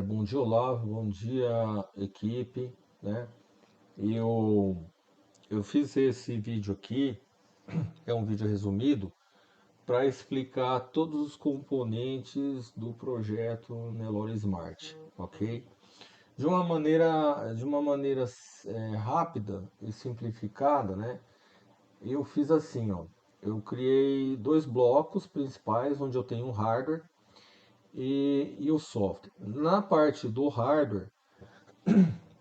Bom dia, Olavo, bom dia, equipe, né? Eu fiz esse vídeo aqui, é um vídeo resumido, para explicar todos os componentes do projeto Nelore Smart, ok? De uma maneira rápida e simplificada, né? Eu fiz assim, ó. Eu criei dois blocos principais, onde eu tenho um hardware e o software. Na parte do hardware,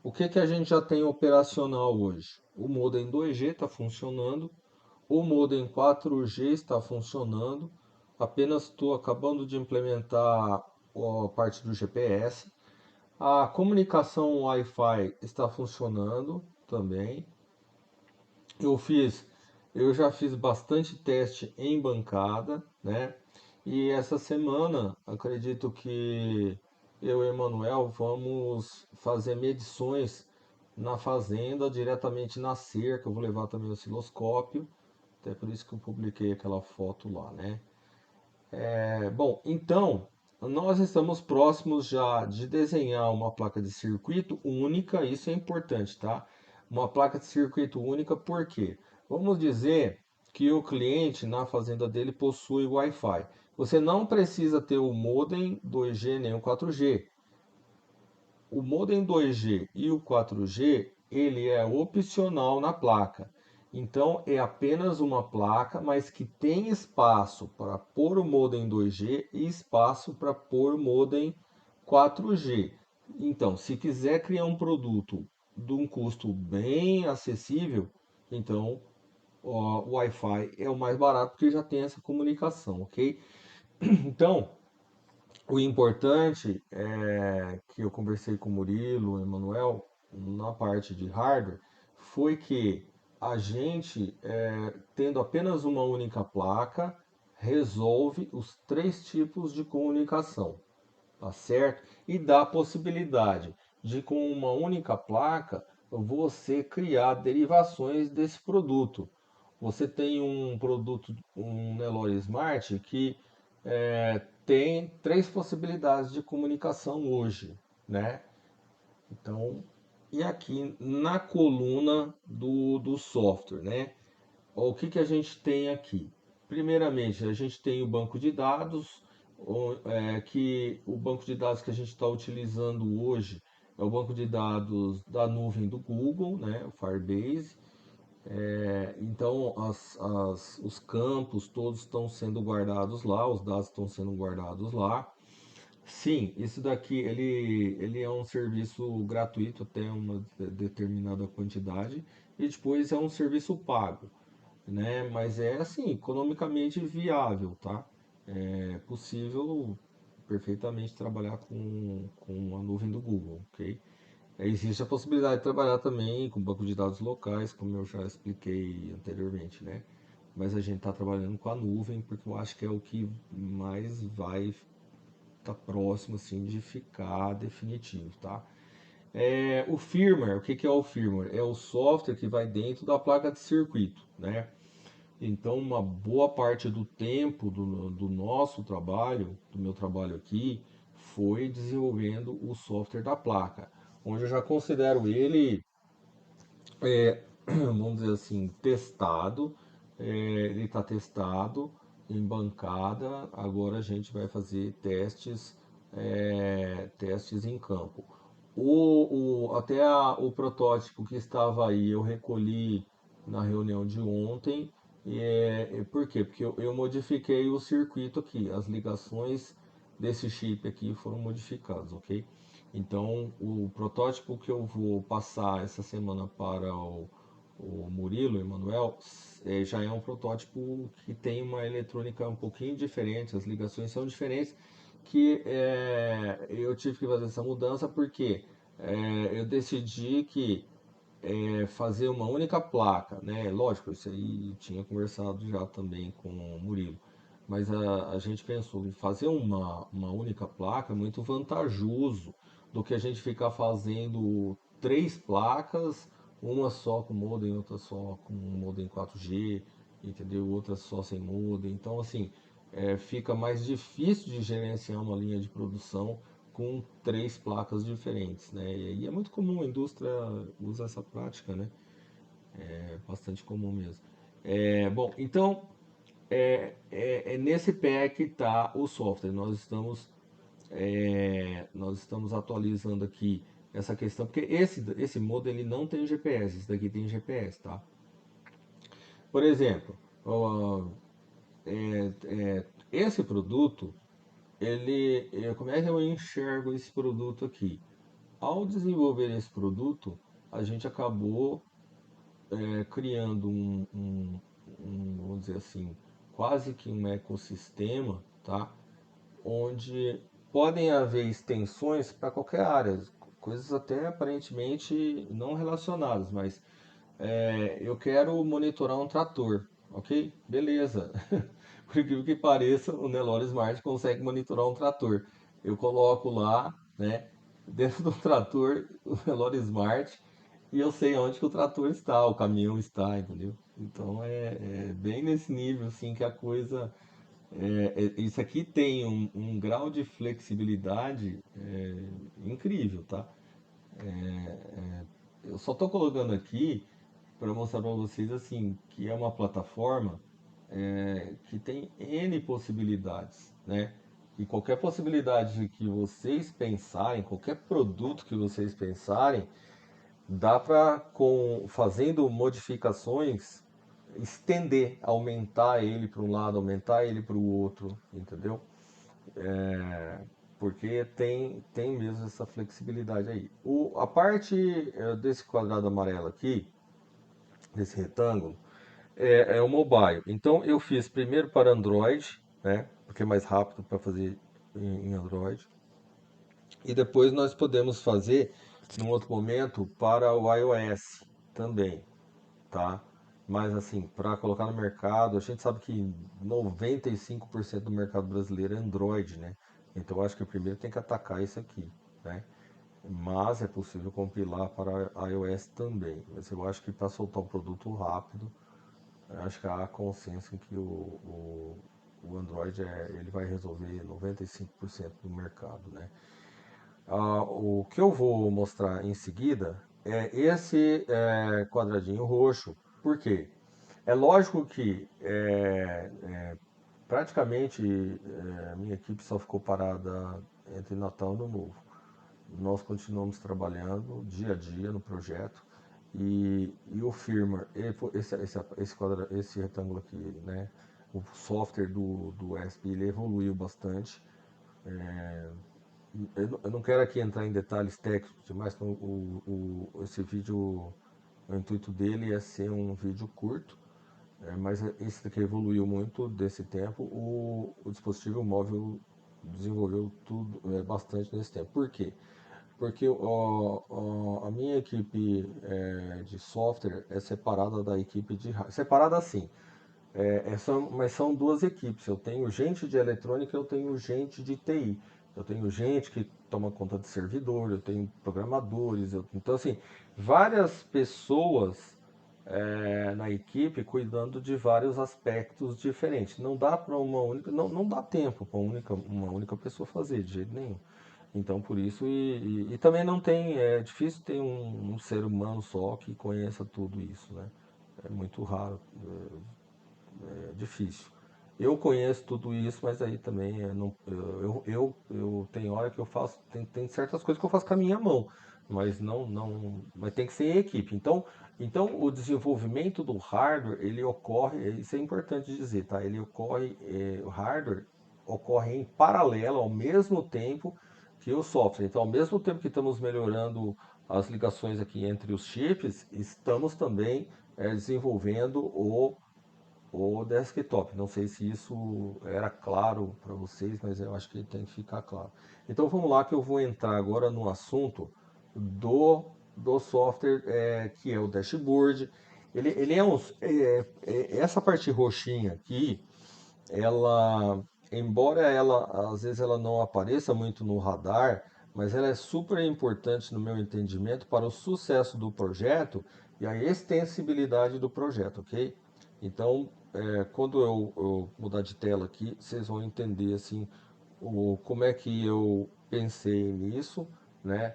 o que que a gente já tem operacional hoje? O modem 2G está funcionando, o modem 4G está funcionando, apenas estou acabando de implementar a parte do GPS. A comunicação Wi-Fi está funcionando também. Eu fiz, eu já fiz bastante teste em bancada, né? E essa semana, acredito que eu e o Emanuel vamos fazer medições na fazenda, diretamente na cerca. Eu vou levar também o osciloscópio, até por isso que eu publiquei aquela foto lá, né? Bom, então, nós estamos próximos já de desenhar uma placa de circuito única, isso é importante, tá? Uma placa de circuito única, por quê? Vamos dizer que o cliente na fazenda dele possui Wi-Fi. Você não precisa ter o modem 2G nem o 4G. O modem 2G e o 4G, ele é opcional na placa. Então é apenas uma placa, mas que tem espaço para pôr o modem 2G e espaço para pôr o modem 4G. Então, se quiser criar um produto de um custo bem acessível, então o Wi-Fi é o mais barato porque já tem essa comunicação, ok? Então, o importante é que eu conversei com o Murilo, o Emanuel, na parte de hardware, foi que a gente, tendo apenas uma única placa, resolve os três tipos de comunicação, tá certo? E dá a possibilidade de, com uma única placa, você criar derivações desse produto. Você tem um produto, um Nelore Smart, que tem três possibilidades de comunicação hoje, né? Então, e aqui na coluna do software, né? O que que a gente tem aqui? Primeiramente, a gente tem o banco de dados, que o banco de dados que a gente está utilizando hoje é o banco de dados da nuvem do Google, né? O Firebase. Então, os campos todos estão sendo guardados lá, os dados estão sendo guardados lá. Sim, isso daqui ele é um serviço gratuito até uma determinada quantidade e depois é um serviço pago, né? Mas é assim, economicamente viável, tá? É possível perfeitamente trabalhar com a nuvem do Google, ok? Existe a possibilidade de trabalhar também com banco de dados locais, como eu já expliquei anteriormente, né? Mas a gente está trabalhando com a nuvem porque eu acho que é o que mais vai estar próximo assim de ficar definitivo, tá? O firmware, o que que é o firmware? É o software que vai dentro da placa de circuito, né? Então, uma boa parte do tempo do nosso trabalho, do meu trabalho aqui, foi desenvolvendo o software da placa, onde eu já considero ele, vamos dizer assim, testado. Ele está testado em bancada. Agora a gente vai fazer testes em campo. O protótipo que estava aí eu recolhi na reunião de ontem. Por quê? Porque eu modifiquei o circuito aqui, as ligações desse chip aqui foram modificadas, ok? Então, o protótipo que eu vou passar essa semana para o Murilo, Emanuel, já é um protótipo que tem uma eletrônica um pouquinho diferente, as ligações são diferentes, que eu tive que fazer essa mudança porque eu decidi que fazer uma única placa, né? Lógico, isso aí eu tinha conversado já também com o Murilo, mas a gente pensou em fazer uma única placa é muito vantajoso do que a gente ficar fazendo três placas, uma só com modem, outra só com modem 4G, entendeu? Outra só sem modem. Então, assim, fica mais difícil de gerenciar uma linha de produção com 3 placas diferentes, né? E aí é muito comum, a indústria usa essa prática, né? É bastante comum mesmo. Bom, então é nesse pé que está o software. Nós estamos atualizando aqui essa questão, porque esse modem ele não tem GPS, esse daqui tem GPS, tá? Por exemplo, ó, esse produto, como é que eu enxergo esse produto aqui? Ao desenvolver esse produto, a gente acabou criando vamos dizer assim, quase que um ecossistema, tá? Onde podem haver extensões para qualquer área, coisas até aparentemente não relacionadas, mas eu quero monitorar um trator, ok? Beleza. Por incrível que pareça, o Nelore Smart consegue monitorar um trator. Eu coloco lá, né, dentro do trator, o Nelore Smart, e eu sei onde que o trator está, o caminhão está, entendeu? Então é bem nesse nível assim que a coisa. Isso aqui tem um grau de flexibilidade incrível, tá? Eu só estou colocando aqui para mostrar para vocês assim que é uma plataforma que tem N possibilidades, né? E qualquer possibilidade que vocês pensarem, qualquer produto que vocês pensarem, dá para, fazendo modificações, estender, aumentar ele para um lado, aumentar ele para o outro, entendeu? Porque tem mesmo essa flexibilidade aí. A parte desse quadrado amarelo aqui, desse retângulo, é o mobile. Então eu fiz primeiro para Android, né? Porque é mais rápido para fazer em Android. E depois nós podemos fazer, num outro momento, para o iOS também, tá? Mas assim, para colocar no mercado, a gente sabe que 95% do mercado brasileiro é Android, né? Então eu acho que primeiro tem que atacar isso aqui, né? Mas é possível compilar para iOS também. Mas eu acho que para soltar um produto rápido, eu acho que há consenso em que o Android ele vai resolver 95% do mercado, né? O que eu vou mostrar em seguida é esse quadradinho roxo. Por quê? É lógico que praticamente minha equipe só ficou parada entre Natal e Ano Novo. Nós continuamos trabalhando dia a dia no projeto e o firmware, esse retângulo aqui, né? O software do ESP ele evoluiu bastante. Eu não quero aqui entrar em detalhes técnicos demais, então esse vídeo, o intuito dele é ser um vídeo curto, mas esse daqui evoluiu muito desse tempo. O dispositivo móvel desenvolveu tudo bastante nesse tempo. Por quê? Porque a minha equipe de software é separada da equipe de hardware. Separada assim, mas são duas equipes. Eu tenho gente de eletrônica, eu tenho gente de TI. Eu tenho gente que toma conta de servidor, eu tenho programadores. Então, assim, várias pessoas na equipe cuidando de vários aspectos diferentes. Não dá para uma única, não dá tempo para uma única pessoa fazer de jeito nenhum. Então, por isso, e também não tem, é difícil ter um ser humano só que conheça tudo isso, né? É muito raro, é difícil. Eu conheço tudo isso, mas aí também não, eu tenho hora que eu faço, tem certas coisas que eu faço com a minha mão, mas mas tem que ser em equipe. Então o desenvolvimento do hardware, ele ocorre, isso é importante dizer, tá? O hardware ocorre em paralelo ao mesmo tempo que o software. Então, ao mesmo tempo que estamos melhorando as ligações aqui entre os chips, estamos também desenvolvendo o desktop. Não sei se isso era claro para vocês, mas eu acho que tem que ficar claro. Então vamos lá que eu vou entrar agora no assunto do software que é o dashboard. Ele é um, essa parte roxinha aqui, ela, embora ela às vezes ela não apareça muito no radar, mas ela é super importante no meu entendimento para o sucesso do projeto e a extensibilidade do projeto, ok? Então, quando eu mudar de tela aqui, vocês vão entender assim como é que eu pensei nisso, né?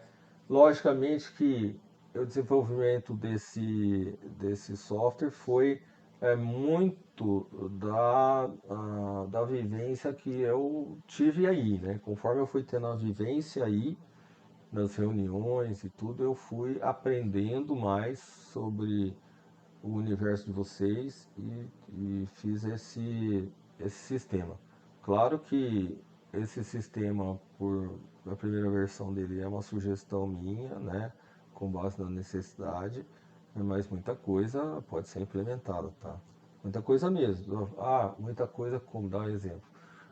Logicamente que o desenvolvimento desse software foi muito da vivência que eu tive aí, né? Conforme eu fui tendo a vivência aí, nas reuniões e tudo, eu fui aprendendo mais sobre o universo de vocês e fiz esse sistema. Claro que esse sistema, a primeira versão dele é uma sugestão minha, né, com base na necessidade, mas muita coisa pode ser implementada, tá? Muita coisa mesmo. Ah, muita coisa como? Dar um exemplo.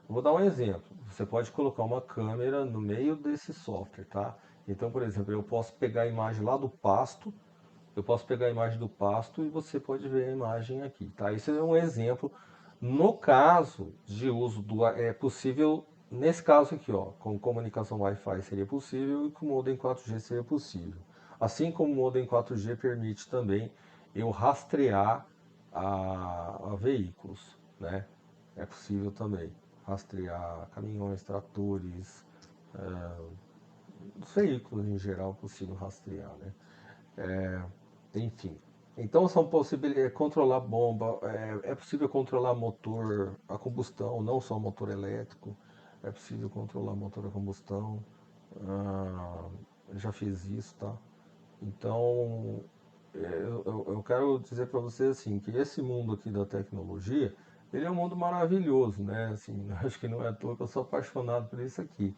Eu vou dar um exemplo. Você pode colocar uma câmera no meio desse software, tá? Então, por exemplo, eu posso pegar a imagem lá do pasto, eu posso pegar a imagem do pasto e você pode ver a imagem aqui, tá? Esse é um exemplo. No caso de uso é possível, nesse caso aqui, ó, com comunicação Wi-Fi seria possível e com modem 4G seria possível. Assim como o modem 4G permite também eu rastrear a veículos, né? É possível também rastrear caminhões, tratores, os veículos em geral é possível rastrear, né? Enfim. Então são possibilidades, controlar bomba, é possível controlar motor a combustão, não só motor elétrico, é possível controlar motor a combustão. Ah, já fiz isso, tá? Então eu quero dizer para vocês assim que esse mundo aqui da tecnologia, ele é um mundo maravilhoso, né? Assim, acho que não é à toa que eu sou apaixonado por isso aqui,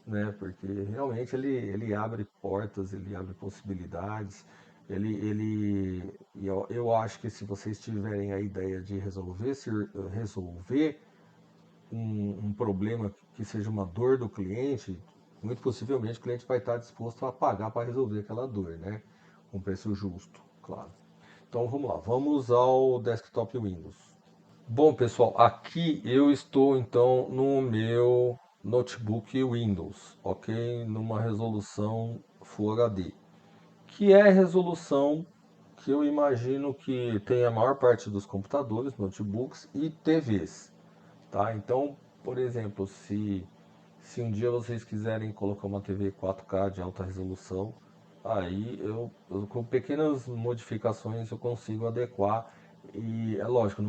né? Porque realmente ele abre portas, ele abre possibilidades, eu acho que se vocês tiverem a ideia de resolver um problema que seja uma dor do cliente, muito possivelmente o cliente vai estar disposto a pagar para resolver aquela dor, né? Com preço justo, claro. Então vamos lá, vamos ao desktop Windows. Bom, pessoal, aqui eu estou então no meu notebook Windows, ok? Numa resolução Full HD, que é a resolução que eu imagino que tem a maior parte dos computadores, notebooks e TVs, tá? Então, por exemplo, se um dia vocês quiserem colocar uma TV 4K de alta resolução, aí com pequenas modificações eu consigo adequar. E é lógico,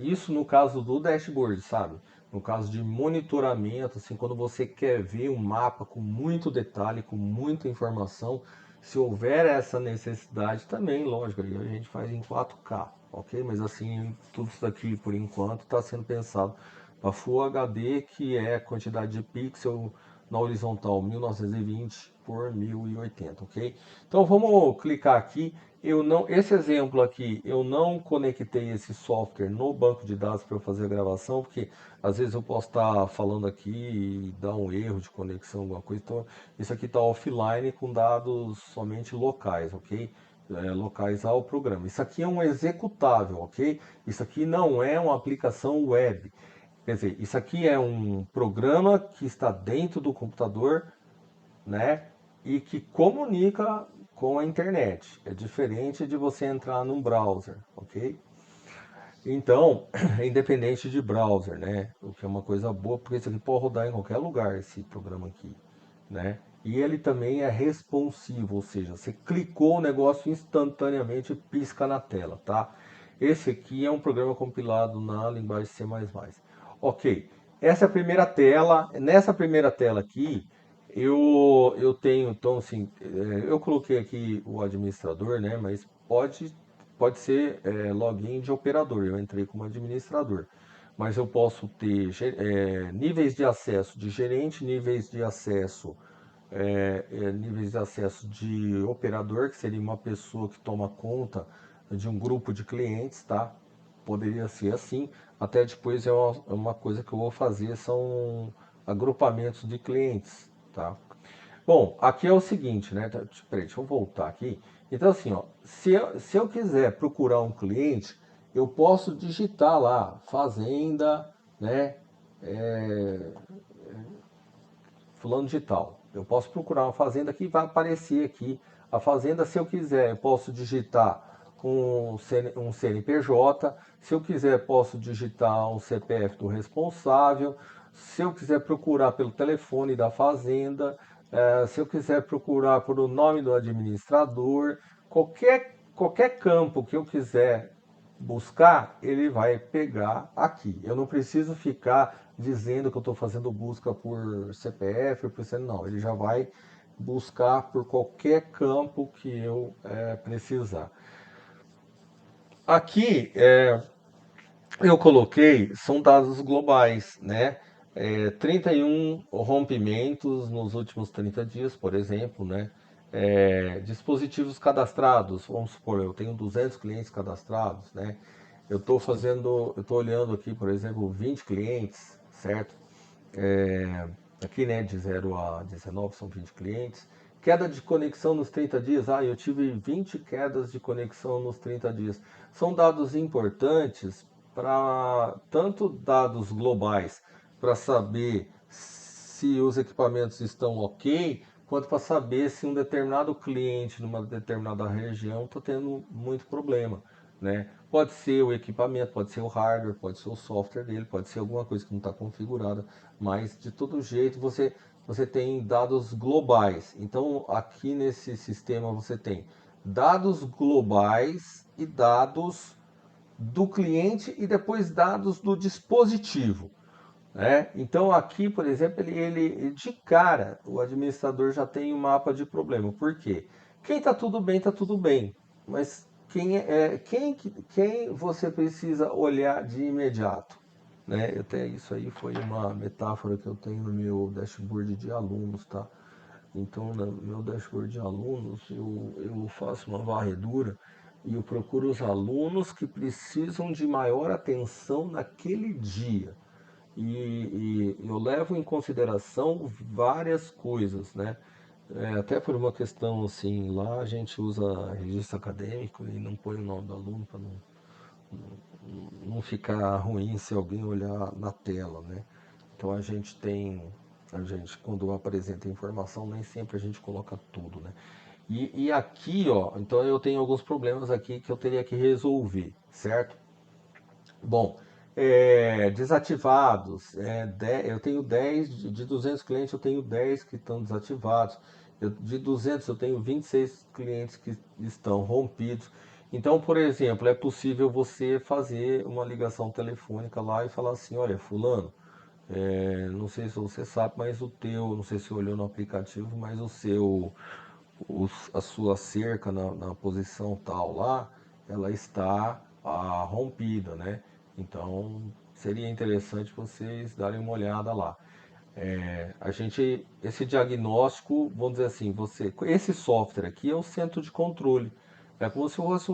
isso no caso do dashboard, sabe? No caso de monitoramento, assim, quando você quer ver um mapa com muito detalhe, com muita informação, se houver essa necessidade também, lógico, aí a gente faz em 4K, ok? Mas assim, tudo isso daqui por enquanto está sendo pensado para Full HD, que é a quantidade de pixel na horizontal 1920 por 1080, ok? Então vamos clicar aqui. Esse exemplo aqui, eu não conectei esse software no banco de dados para eu fazer a gravação, porque às vezes eu posso estar falando aqui e dar um erro de conexão, alguma coisa. Então isso aqui está offline com dados somente locais, ok? Locais ao programa. Isso aqui é um executável, ok? Isso aqui não é uma aplicação web. Quer dizer, isso aqui é um programa que está dentro do computador, né? E que comunica com a internet. É diferente de você entrar num browser, ok? Então, é independente de browser, né? O que é uma coisa boa, porque isso aqui pode rodar em qualquer lugar, esse programa aqui, né? E ele também é responsivo, ou seja, você clicou o negócio instantaneamente pisca na tela, tá? Esse aqui é um programa compilado na linguagem C++. Ok, essa é a primeira tela. Nessa primeira tela aqui, eu tenho, então assim, eu coloquei aqui o administrador, né? Mas pode ser login de operador. Eu entrei como administrador, mas eu posso ter níveis de acesso de gerente, níveis de acesso de operador, que seria uma pessoa que toma conta de um grupo de clientes, tá? Poderia ser assim. Até depois é uma coisa que eu vou fazer, são agrupamentos de clientes, tá? Bom, aqui é o seguinte, né? Peraí, deixa eu voltar aqui. Então, assim, ó, se eu quiser procurar um cliente, eu posso digitar lá, fazenda, né? É, fulano de tal. Eu posso procurar uma fazenda que vai aparecer aqui. A fazenda, se eu quiser, eu posso digitar um CNPJ. Se eu quiser, posso digitar um CPF do responsável. se eu quiser procurar pelo telefone da fazenda, se eu quiser procurar por o nome do administrador, qualquer campo que eu quiser buscar, ele vai pegar aqui. Eu não preciso ficar dizendo que eu estou fazendo busca por CPF, por CN, não. Ele já vai buscar por qualquer campo que eu precisar. Aqui eu coloquei, são dados globais, né? 31 rompimentos nos últimos 30 dias, por exemplo, né? Dispositivos cadastrados, vamos supor, eu tenho 200 clientes cadastrados, né? Eu estou olhando aqui, por exemplo, 20 clientes, certo? É, aqui, né, de 0 a 19 são 20 clientes. Queda de conexão nos 30 dias. Eu tive 20 quedas de conexão nos 30 dias. São dados importantes para tanto dados globais para saber se os equipamentos estão ok, quanto para saber se um determinado cliente numa determinada região está tendo muito problema, né? Pode ser o equipamento, pode ser o hardware, pode ser o software dele, pode ser alguma coisa que não está configurada, mas de todo jeito você tem dados globais. Então aqui nesse sistema você tem dados globais e dados do cliente e depois dados do dispositivo, né? Então aqui, por exemplo, ele de cara, o administrador já tem um mapa de problema. Por quê? Quem está tudo bem. Mas quem você precisa olhar de imediato? Né? Até isso aí foi uma metáfora que eu tenho no meu dashboard de alunos, tá? Então, no meu dashboard de alunos, eu faço uma varredura e eu procuro os alunos que precisam de maior atenção naquele dia. E eu levo em consideração várias coisas, né? Até por uma questão assim, lá a gente usa registro acadêmico e não põe o nome do aluno para não ficar ruim se alguém olhar na tela, né? Então a gente quando apresenta informação, nem sempre a gente coloca tudo, né? E aqui, ó, então eu tenho alguns problemas aqui que eu teria que resolver, certo? Bom, desativados, eu tenho 10 de 200 clientes, eu tenho 10 que estão desativados. De 200 eu tenho 26 clientes que estão rompidos. Então, por exemplo, é possível você fazer uma ligação telefônica lá e falar assim, olha, fulano, não sei se você sabe, mas o teu, não sei se você olhou no aplicativo, mas a sua cerca na posição tal lá, ela está rompida, né? Então seria interessante vocês darem uma olhada lá. Esse diagnóstico, vamos dizer assim, esse software aqui é o centro de controle. É como se fosse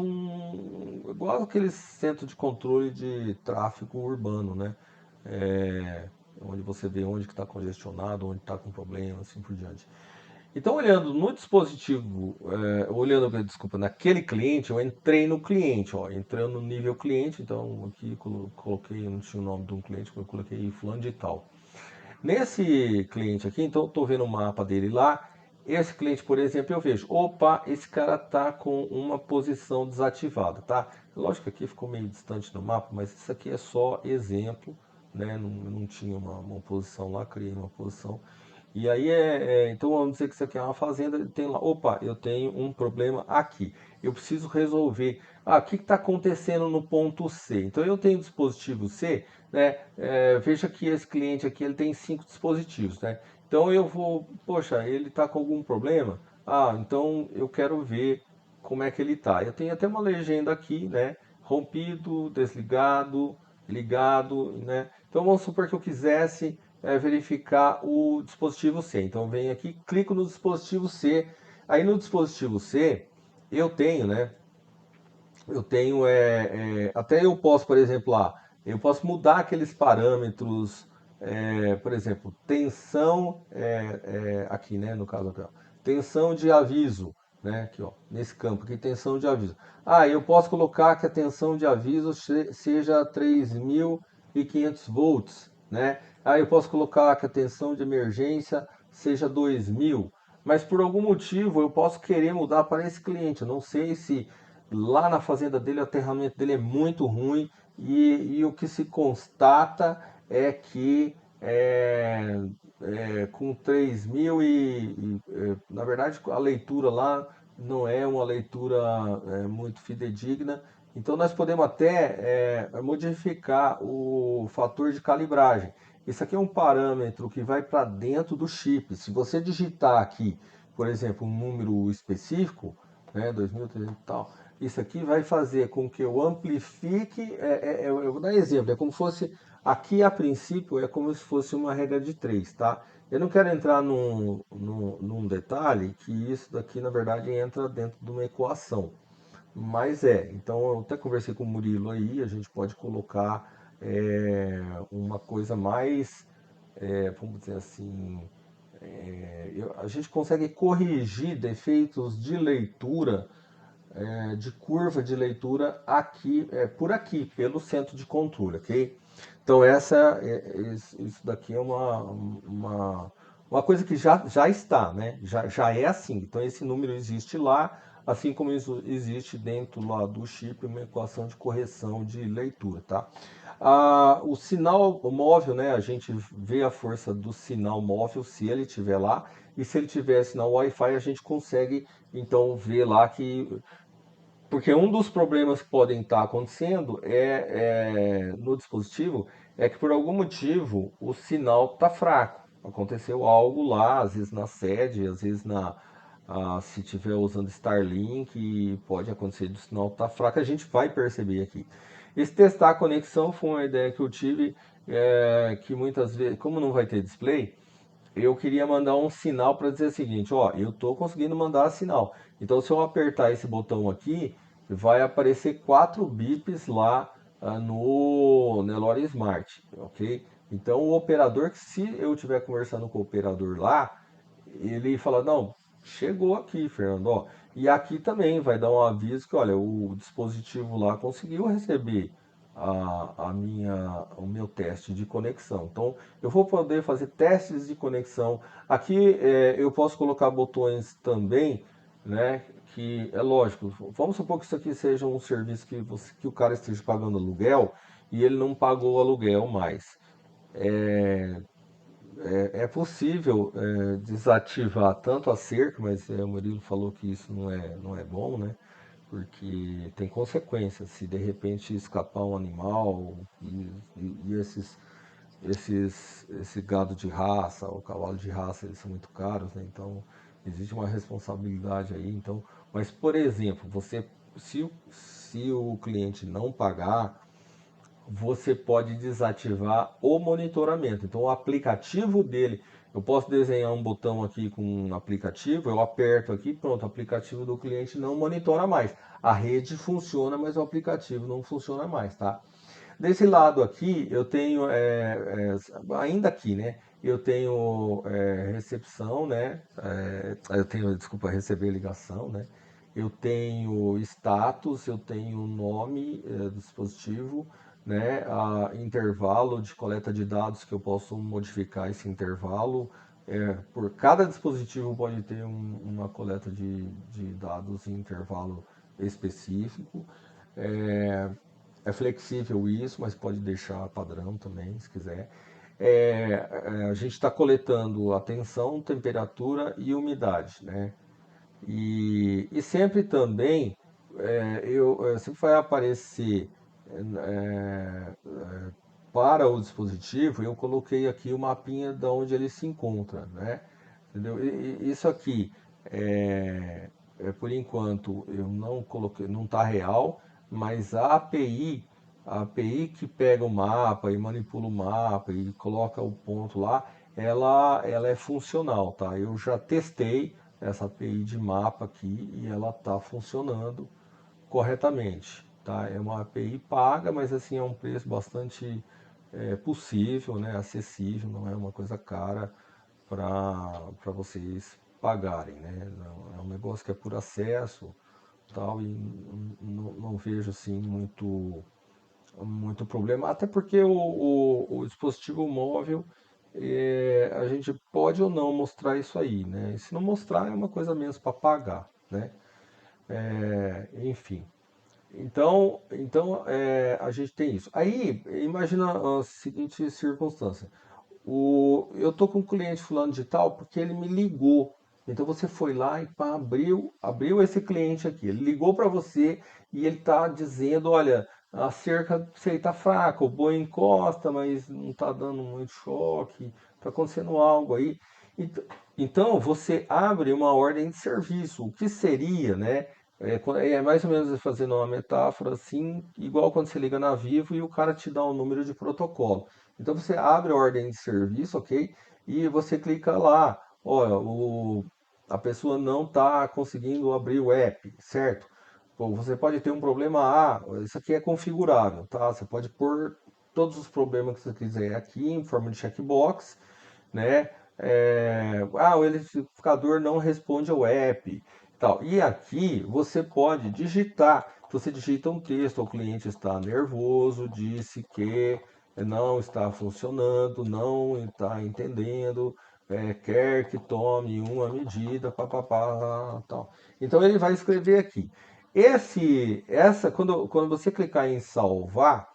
igual aquele centro de controle de tráfego urbano, né? Onde você vê onde que está congestionado, onde está com problema, assim por diante. Então, olhando no dispositivo, desculpa, naquele cliente, eu entrei no cliente, ó, entrando no nível cliente, então aqui coloquei, eu não tinha o nome de um cliente, eu coloquei fulano de tal. Nesse cliente aqui, então, estou vendo o mapa dele lá. Esse cliente, por exemplo, eu vejo, opa, esse cara tá com uma posição desativada, tá? Lógico que aqui ficou meio distante do mapa, mas isso aqui é só exemplo, né? Não tinha uma posição lá, criei uma posição. E aí então vamos dizer que isso aqui é uma fazenda, tem lá, opa, eu tenho um problema aqui, eu preciso resolver. O que está acontecendo no ponto C? Então eu tenho dispositivo C, né? Veja que esse cliente aqui ele tem 5 dispositivos, né? Então eu vou, poxa, ele está com algum problema? Então eu quero ver como é que ele está. Eu tenho até uma legenda aqui, né? Rompido, desligado, ligado, né? Então vamos supor que eu quisesse verificar o dispositivo C. Então eu venho aqui, clico no dispositivo C. Aí no dispositivo C eu tenho, né? Eu tenho, até eu posso, por exemplo, eu posso mudar aqueles parâmetros, por exemplo, tensão, aqui, né, no caso aqui, ó, tensão de aviso, né, aqui, ó, nesse campo aqui, tensão de aviso. Eu posso colocar que a tensão de aviso seja 3.500 volts, né? Eu posso colocar que a tensão de emergência seja 2.000, mas por algum motivo eu posso querer mudar para esse cliente. Eu não sei se lá na fazenda dele, o aterramento dele é muito ruim e o que se constata é que é, com 3.000 na verdade, a leitura lá não é uma leitura muito fidedigna. Então, nós podemos até modificar o fator de calibragem. Isso aqui é um parâmetro que vai para dentro do chip. Se você digitar aqui, por exemplo, um número específico, né, 2.300 e tal, isso aqui vai fazer com que eu amplifique. Eu vou dar exemplo, é como se fosse. Aqui, a princípio, é como se fosse uma regra de três, tá? Eu não quero entrar num detalhe que isso daqui, na verdade, entra dentro de uma equação. Mas então eu até conversei com o Murilo aí, a gente pode colocar uma coisa mais, vamos dizer assim, a gente consegue corrigir defeitos de leitura, de curva de leitura aqui, por aqui, pelo centro de controle, ok? Então isso daqui é uma coisa que já está, né? Já é assim. Então esse número existe lá, assim como isso existe dentro lá do chip, uma equação de correção de leitura, tá? O sinal móvel, né? A gente vê a força do sinal móvel se ele estiver lá, e se ele tiver sinal Wi-Fi, a gente consegue então ver lá que porque um dos problemas que podem estar acontecendo no dispositivo é que por algum motivo o sinal está fraco. Aconteceu algo lá, às vezes na sede, às vezes se estiver usando Starlink, pode acontecer do sinal estar fraco, a gente vai perceber aqui. Esse testar a conexão foi uma ideia que eu tive, que muitas vezes, como não vai ter display, eu queria mandar um sinal para dizer o seguinte, ó, eu estou conseguindo mandar sinal. Então, se eu apertar esse botão aqui, vai aparecer 4 bips lá no Nelore Smart, ok? Então, o operador, se eu estiver conversando com o operador lá, ele fala, não, chegou aqui, Fernando, ó. E aqui também vai dar um aviso que, olha, o dispositivo lá conseguiu receber o meu teste de conexão. Então, eu vou poder fazer testes de conexão. Aqui eu posso colocar botões também, né? Que é lógico. Vamos supor que isso aqui seja um serviço que o cara esteja pagando aluguel e ele não pagou o aluguel mais. É possível desativar tanto a cerca, mas o Murilo falou que isso não é bom, né? Porque tem consequências. Se de repente escapar um animal e esse gado de raça, o cavalo de raça, eles são muito caros, né? Então existe uma responsabilidade aí. Então, mas por exemplo, se o cliente não pagar, você pode desativar o monitoramento. Então, o aplicativo dele, eu posso desenhar um botão aqui com um aplicativo, eu aperto aqui, pronto, o aplicativo do cliente não monitora mais. A rede funciona, mas o aplicativo não funciona mais, tá? Desse lado aqui, eu tenho, ainda aqui, né? Eu tenho recepção, né? Eu tenho, desculpa, receber ligação, né? Eu tenho status, eu tenho nome do dispositivo, né? Intervalo de coleta de dados que eu posso modificar esse intervalo. Por cada dispositivo pode ter uma coleta de dados em intervalo específico. É, é flexível isso, mas pode deixar padrão também, se quiser. A gente está coletando a tensão, temperatura e umidade, né? E sempre também, sempre vai aparecer para o dispositivo, eu coloquei aqui o mapinha de onde ele se encontra, né? Entendeu? Isso aqui, por enquanto, eu não coloquei, não está real, mas a API que pega o mapa e manipula o mapa e coloca o ponto lá, ela é funcional, tá? Eu já testei essa API de mapa aqui e ela está funcionando corretamente, tá? É uma API paga, mas assim é um preço bastante possível, né? Acessível, não é uma coisa cara para vocês pagarem, né? Não, é um negócio que é por acesso, tal, e não vejo assim muito problema, até porque o dispositivo móvel a gente pode ou não mostrar isso aí, né? E se não mostrar é uma coisa menos para pagar, né? Enfim. Então a gente tem isso. Aí, imagina a seguinte circunstância. eu tô com um cliente fulano de tal porque ele me ligou. Então você foi lá e pá, abriu esse cliente aqui. Ele ligou para você e ele tá dizendo, olha, a cerca sei, tá fraca, o boi encosta, mas não tá dando muito choque, tá acontecendo algo aí. Ent- Então você abre uma ordem de serviço. O que seria, né? É mais ou menos fazendo uma metáfora assim, igual quando você liga na Vivo e o cara te dá um número de protocolo. Então você abre a ordem de serviço, ok? E você clica lá, olha, a pessoa não está conseguindo abrir o app, certo? Pô, você pode ter um problema, isso aqui é configurável, tá? Você pode pôr todos os problemas que você quiser aqui em forma de checkbox, né? O identificador não responde ao app, tal. E aqui você pode digitar. Você digita um texto, o cliente está nervoso, disse que não está funcionando, não está entendendo, quer que tome uma medida, papapá, tal. Então ele vai escrever aqui. Quando você clicar em salvar,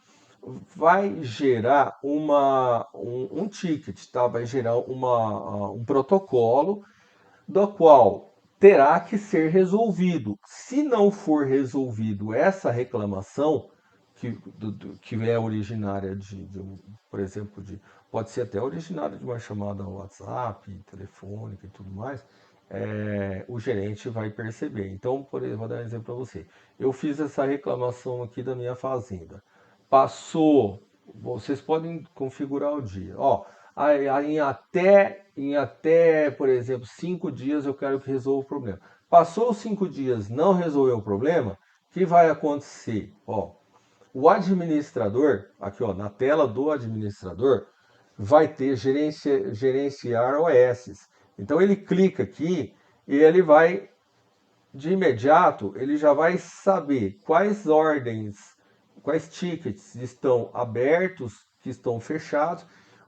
vai gerar um ticket, tá? Vai gerar um protocolo do qual terá que ser resolvido. Se não for resolvido essa reclamação, que é originária por exemplo, pode ser até originária de uma chamada WhatsApp, telefônica e tudo mais, o gerente vai perceber. Então, por exemplo, vou dar um exemplo para você. Eu fiz essa reclamação aqui da minha fazenda. Passou, vocês podem configurar o dia. Ó, em até, por exemplo, 5 dias eu quero que resolva o problema. Passou os 5 dias, não resolveu o problema, o que vai acontecer? Ó, o administrador, aqui ó, na tela do administrador, vai ter gerenciar OS. Então ele clica aqui e ele vai, de imediato, ele já vai saber quais ordens, quais tickets estão abertos, que estão fechados.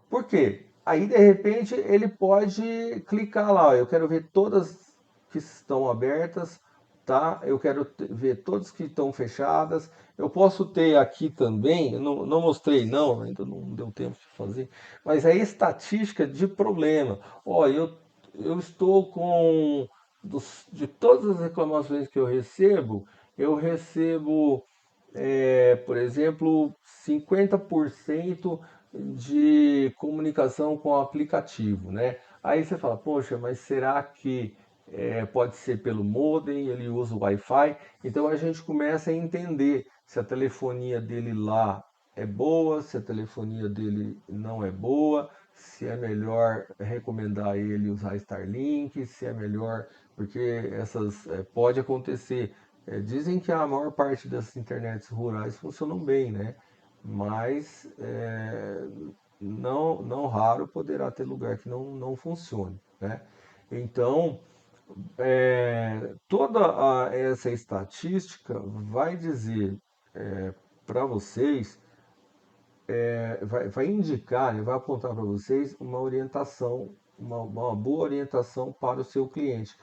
Por quê? Aí de repente ele pode clicar lá, eu quero ver todas que estão abertas, tá? Eu quero ver todas que estão fechadas. Eu posso ter aqui também, não mostrei não, ainda não deu tempo de fazer, mas é estatística de problema. Ó, eu estou com de todas as reclamações que eu recebo, por exemplo, 50% de comunicação com o aplicativo, né? Aí você fala, poxa, mas será que pode ser pelo modem, ele usa o Wi-Fi? Então a gente começa a entender se a telefonia dele lá é boa, se a telefonia dele não é boa, se é melhor recomendar ele usar Starlink, se é melhor, porque pode acontecer. Dizem que a maior parte das internets rurais funcionam bem, né? Mas não raro poderá ter lugar que não funcione, né? Então, toda essa estatística vai dizer para vocês, vai indicar, né, vai apontar para vocês uma orientação, uma boa orientação para o seu cliente.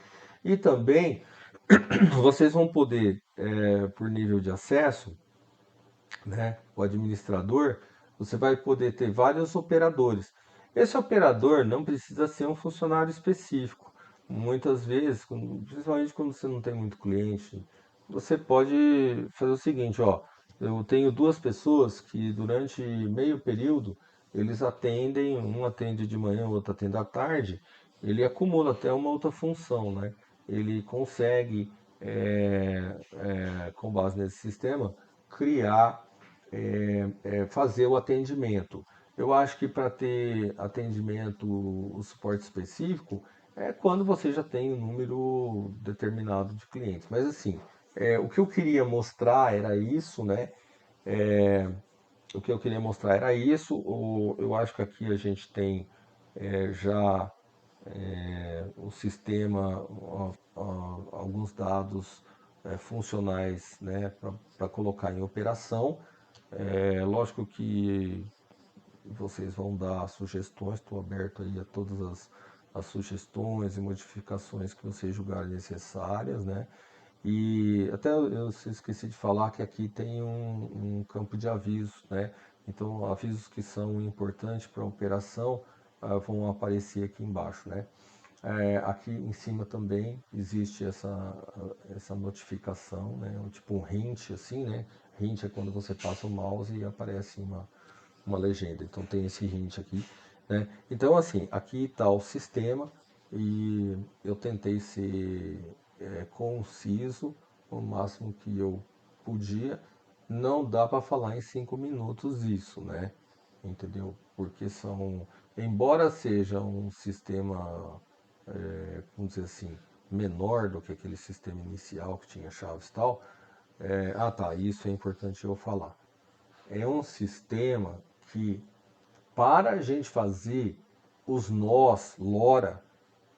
E também vocês vão poder, por nível de acesso, né, o administrador, você vai poder ter vários operadores. Esse operador não precisa ser um funcionário específico. Muitas vezes, principalmente quando você não tem muito cliente, você pode fazer o seguinte, ó, eu tenho duas pessoas que durante meio período eles atendem, um atende de manhã, o outro atende à tarde, ele acumula até uma outra função, né? Ele consegue, com base nesse sistema, criar, fazer o atendimento. Eu acho que para ter atendimento, o suporte específico, é quando você já tem um número determinado de clientes. Mas assim, o que eu queria mostrar era isso, né? O que eu queria mostrar era isso. Eu acho que aqui a gente tem já o sistema, alguns dados funcionais, né, para colocar em operação. Lógico que vocês vão dar sugestões, estou aberto aí a todas as sugestões e modificações que vocês julgarem necessárias, né? E até eu esqueci de falar que aqui tem um campo de avisos, né? Então, avisos que são importantes para a operação, vão aparecer aqui embaixo, né? Aqui em cima também existe essa notificação, né? Tipo um hint assim, né? Hint é quando você passa o mouse e aparece uma legenda. Então tem esse hint aqui, né? Então assim, aqui está o sistema e eu tentei ser conciso o máximo que eu podia. Não dá para falar em 5 minutos isso, né? Entendeu? Porque embora seja um sistema, vamos dizer assim, menor do que aquele sistema inicial que tinha chaves e tal, tá, isso é importante eu falar. É um sistema que, para a gente fazer os nós, LoRa,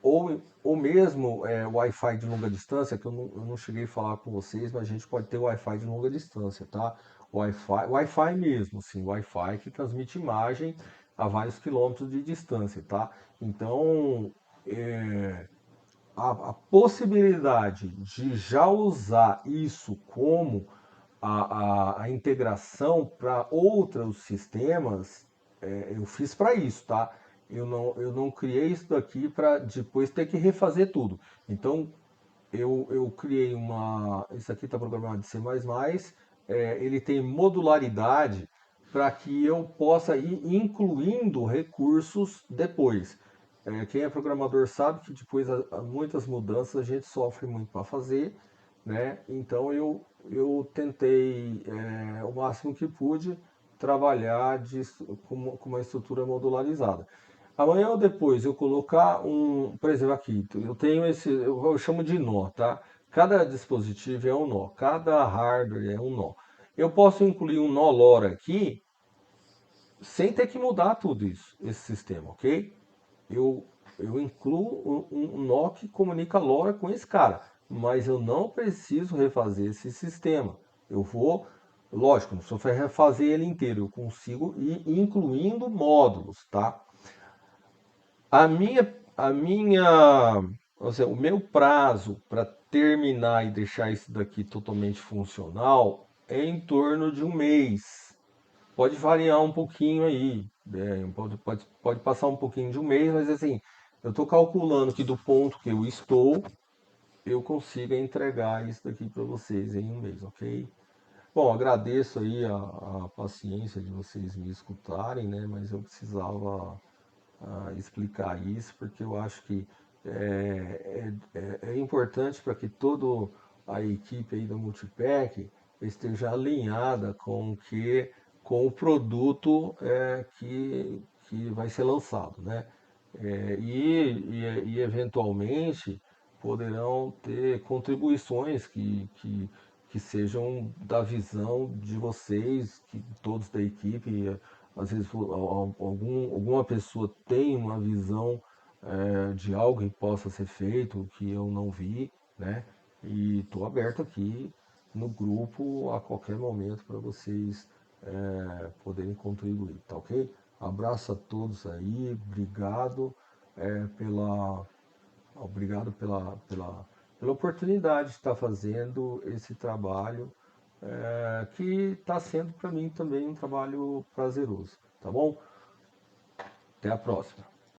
ou mesmo Wi-Fi de longa distância, que eu não cheguei a falar com vocês, mas a gente pode ter Wi-Fi de longa distância, tá? Wi-Fi mesmo, sim, Wi-Fi que transmite imagem a vários quilômetros de distância, tá? Então, é, a possibilidade de já usar isso como a integração para outros sistemas, eu fiz para isso, tá? Eu não criei isso daqui para depois ter que refazer tudo. Então, eu criei uma. Isso aqui está programado de C++, ele tem modularidade para que eu possa ir incluindo recursos depois. Quem é programador sabe que depois muitas mudanças a gente sofre muito para fazer, né? Então eu tentei o máximo que pude trabalhar com uma estrutura modularizada. Amanhã ou depois eu colocar por exemplo, aqui, eu tenho eu chamo de nó, tá? Cada dispositivo é um nó, cada hardware é um nó. Eu posso incluir um nó LoRa aqui sem ter que mudar tudo isso, esse sistema, ok? Eu, eu incluo um nó que comunica LoRa com esse cara, mas eu não preciso refazer esse sistema. Eu vou, lógico, não precisa refazer ele inteiro, eu consigo ir incluindo módulos, tá? Ou seja, o meu prazo para terminar e deixar isso daqui totalmente funcional é em torno de um mês. Pode variar um pouquinho aí, pode passar um pouquinho de um mês, mas assim, eu estou calculando que do ponto que eu estou, eu consiga entregar isso daqui para vocês em um mês, ok? Bom, agradeço aí a paciência de vocês me escutarem, né? Mas eu precisava explicar isso, porque eu acho que é importante para que toda a equipe aí da Multipack esteja alinhada com o produto que vai ser lançado, né? E eventualmente poderão ter contribuições que sejam da visão de vocês, que todos da equipe, às vezes alguma pessoa tem uma visão de algo que possa ser feito que eu não vi, né? E estou aberto aqui no grupo a qualquer momento para vocês poderem contribuir, tá ok? Abraço a todos aí, obrigado pela oportunidade de estar fazendo esse trabalho que está sendo para mim também um trabalho prazeroso, tá bom? Até a próxima.